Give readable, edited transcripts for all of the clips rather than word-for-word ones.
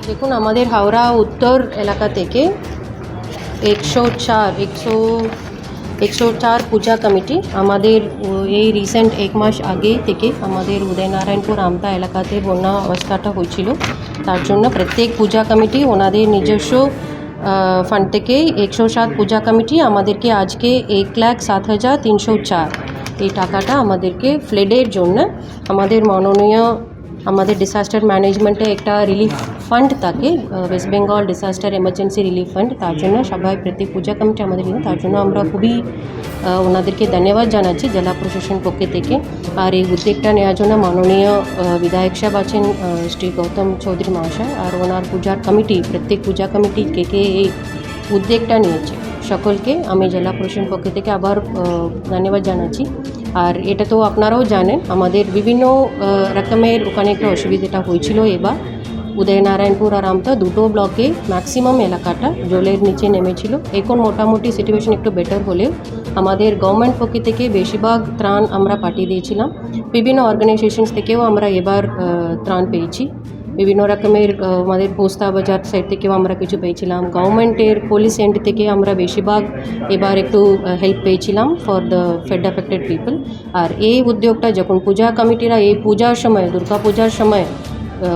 দেখুন, আমাদের হাওড়া উত্তর এলাকা থেকে 104 পূজা কমিটি আমাদের এই রিসেন্ট 1 মাস আগে থেকে আমাদের উদয়নারায়ণপুর আমতা এলাকাতে বন্যা অবস্থাটা হয়েছিল। তার জন্য প্রত্যেক পূজা কমিটি ওনাদের নিজস্ব ফান্ড থেকে 107 পূজা কমিটি আমাদেরকে আজকে 1,07,304 এই টাকাটা আমাদেরকে ফ্লাডের জন্য আমাদের মাননীয় আমাদের ডিসাস্টার ম্যানেজমেন্টে একটা রিলিফ ফান্ড থাকে, West Bengal disaster emergency relief fund, তার জন্য সবাই প্রত্যেক পূজা কমিটি আমাদের তার জন্য আমরা খুবই ওনাদেরকে ধন্যবাদ জানাচ্ছি জেলা প্রশাসন পক্ষ থেকে। আর এই উদ্যোগটা নেওয়ার জন্য মাননীয় বিধায়ক সাহেব আছেন শ্রী গৌতম চৌধুরী মহাশয়, আর ওনার পূজার কমিটি প্রত্যেক পূজা কমিটি কে এই উদ্যোগটা নিয়েছে, সকলকে আমি জেলা প্রশাসন পক্ষ থেকে আবার ধন্যবাদ জানাচ্ছি। আর এটা তো আপনারাও জানেন আমাদের বিভিন্ন রকমের ওখানে একটা অসুবিধাটা হয়েছিল। এবার উদয়নারায়ণপুর আর আমতা দুটো ব্লকে ম্যাক্সিমাম এলাকাটা জলের নিচে নেমেছিল। এখন মোটামুটি সিচুয়েশন একটু বেটার হলেও আমাদের গভর্নমেন্ট পক্ষ থেকে বেশিরভাগ ত্রাণ আমরা পাঠিয়ে দিয়েছিলাম। বিভিন্ন অর্গানাইজেশনস থেকেও আমরা এবার ত্রাণ পেয়েছি। বিভিন্ন রকমের আমাদের পোস্তা বাজার সাইড থেকেও আমরা কিছু পেয়েছিলাম, গভর্নমেন্টের পুলিশ এন্ড থেকে আমরা বেশিরভাগ এবার একটু হেল্প পেয়েছিলাম for the flood affected people. আর এই উদ্যোগটা যখন পূজা কমিটিরা এই পূজার সময়, দুর্গা পূজার সময়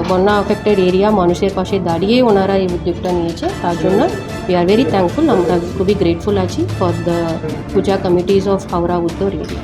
বন্যা অ্যাফেক্টেড এরিয়া মানুষের পাশে দাঁড়িয়ে ওনারা এই উদ্যোগটা নিয়েছে, তার জন্য উই আর ভেরি থ্যাঙ্কফুল। আমরা খুবই গ্রেটফুল আছি for the Puja committees of Howrah উত্তর এরিয়া।